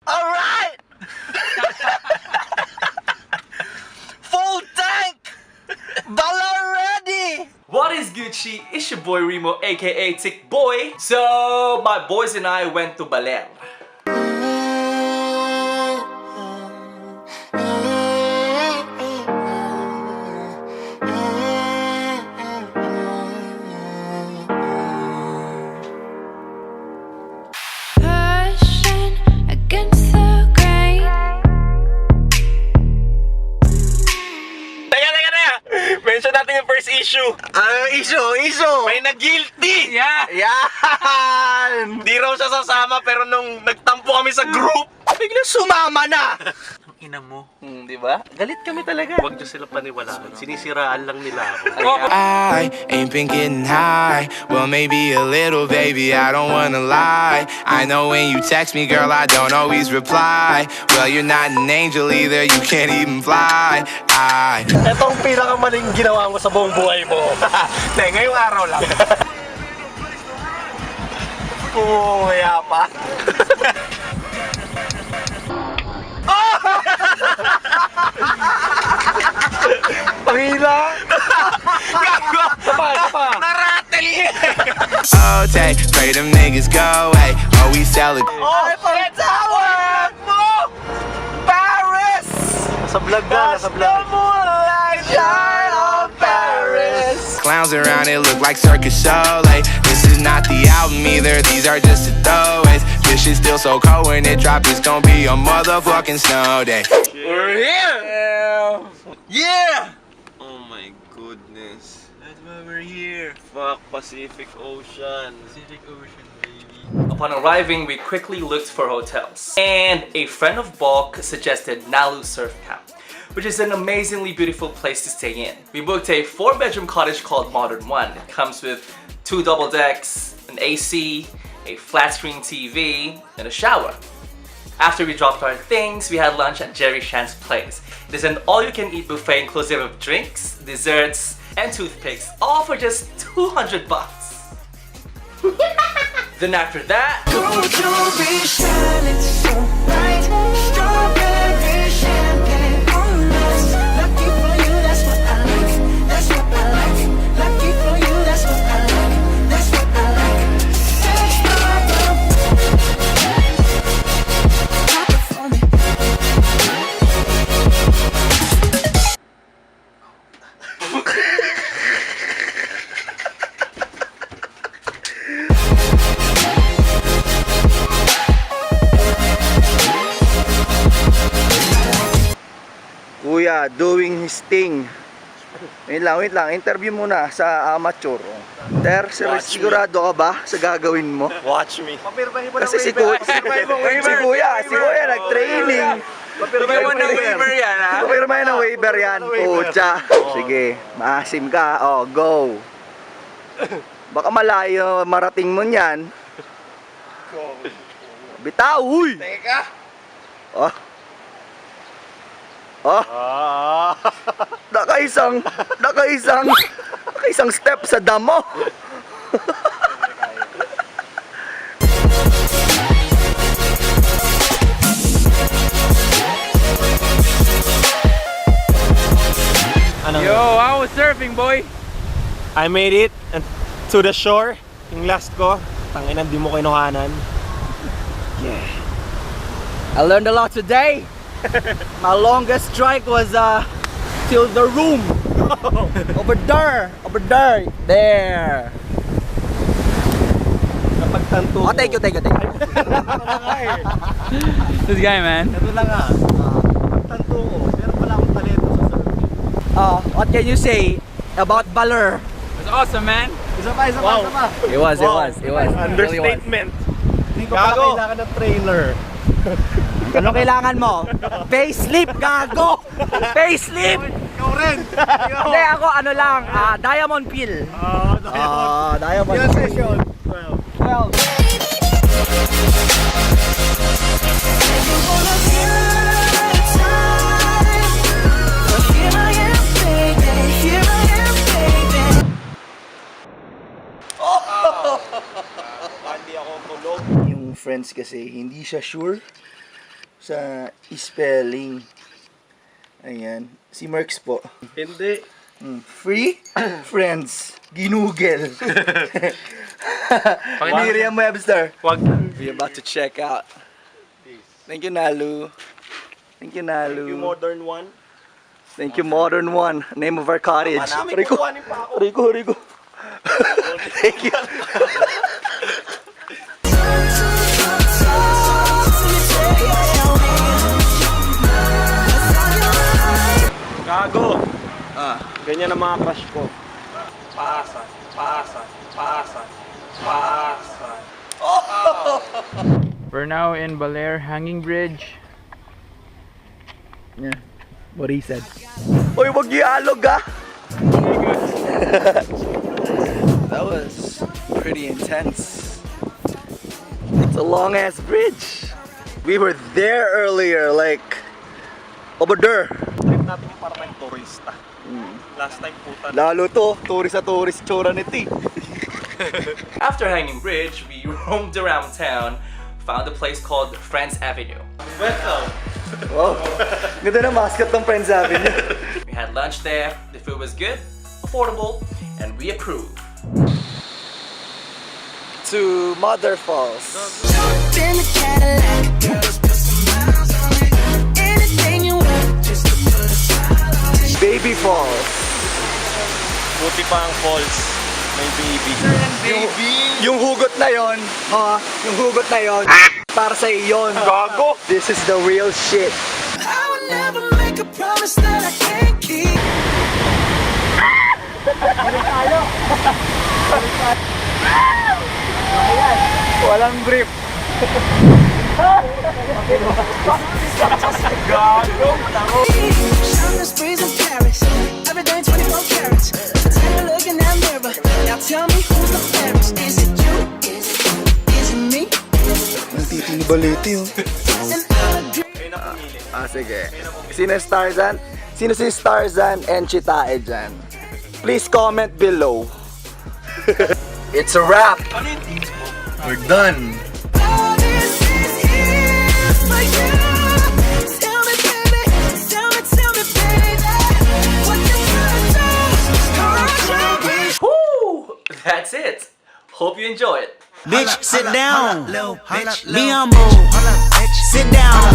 Alright! Full tank! Baller ready! What is Gucci? It's your boy Remo, aka Tick Boy. So, my boys and I went to Balete. Mention natin yung first issue. Issue? May nag-guilty! Yeah! Yan! Di raw siya sasama pero nung nagtampo kami sa group, bigla sumama na! Ang ina mo. Diba? Galit kami talaga. Huwag nyo sila paniwalaan. Sinisiraan lang nila ako. I ain't been getting high. Well, maybe a little, baby, I don't wanna lie. I know when you text me, girl, I don't always reply. Well, you're not an angel either, you can't even fly. Ito ang pinakamaling ginawa mo sa buong buhay mo. Ngayong araw lang. Kaya pa. Pangina! Sapa! Naratel! Oh, take, pray them niggas go away. Oh, we sell it. Eiffel Tower! Mo! Paris! Nasa vlog na, nasa vlog. Shine on Paris! Clowns around it look like circus show. Like, this is not the album either, these are just the throwaways. This shit's still so cold when it drop, it's gonna be a motherfucking snow day. We're here! Yeah! Oh my goodness. That's why we're here. Fuck, Pacific Ocean. Pacific Ocean, baby. Upon arriving, we quickly looked for hotels. And a friend of Balk suggested Nalu Surf Camp, which is an amazingly beautiful place to stay in. We booked a 4-bedroom cottage called Modern One. It comes with 2 double decks, an AC, a flat screen TV, and a shower. After we dropped our things, we had lunch at Jerry Shan's place. It is an all-you-can-eat buffet inclusive of drinks, desserts, and toothpicks, all for just 200 bucks. Then after that, Kuya, doing his thing. Wait lang. Interview muna sa amateur. Sigurado ka ba sa gagawin mo? Watch me. Kasi si Kuya nag-training. Papirmahin mo ng waiver yan, ha? Papirmahin ng waiver yan. Pucha. Sige, maasim ka. Oh, go. Baka malayo marating mo niyan. Bitaw, huy! Teka. Nakaisang step sa damo. Yo, I was surfing, boy. I made it to the shore. Yung last ko, tanginan di mo kinuhanan. Yeah. I learned a lot today. My longest strike was till the room. Over there. There. Napagtanto Oh, thank you. This guy, man. Ito lang nga. Napagtanto ko. Meron pala akong talento sa surfing. What can you say about Baler? It's awesome, man. Isa pa. It was. Understatement. Hindi ko pala kailangan ng trailer. Ano kailangan mo? Facelift, gago! Facelift! Ikaw rin! Hindi, ako ano lang, diamond peel. Diamond Ilang peel. session? 12. 12. Yung friends kasi, hindi siya sure sa spelling. Ayan. Si Merx po. Hindi. Free friends. Ginugel. Miriam Webster. Wag. We're about to check out. Thank you, Nalu. Thank you, Nalu. Yung modern one. Thank you, Modern One. Name of our cottage. Rico. Rico. Thank you. Gago. Ganyan ang mga crush ko. Paasa. Paasa. Paasa. Paasa. We're now in Baler Hanging Bridge. Yeah. What he said. Uy, wag dialog ah! That was pretty intense. It's a long ass bridge. We were there earlier, like over there. Trip natin yung parang turista. Last time puta. Lalo to, tourist tsura nito. After Hanging Bridge, we roamed around town, found a place called Friends Avenue. Welcome. Wow. Ganda na mascot ng Friends Avenue. We had lunch there, the food was good, affordable, and we approve. To Mother Falls. Jump in the Cadillac, girls, put some miles on it. Anything you want, just to put a smile on it. Baby Falls. Buti pa ang falls. May baby. Yung hugot na yon, yung hugot na yon, para sa iyon. Gago. This is the real shit. I would never make a promise that I can't keep. Walang brief. Shopping sprees in Paris, every day 24 carats. Take a look in that mirror, now tell me who's the fairest. Is it you? Is it me? Nagtitini Balete yun. And I'll agree. Sige. Sino si Tarzan? Sino si Tarzan and Chitae dyan? Please comment below. It's a wrap. We're done. All this is here for you. Tell me, baby, tell me, baby, what you gonna do? Cross your wish. Woo! That's it. Hope you enjoy it. Bitch, sit down. Be humble. Sit down.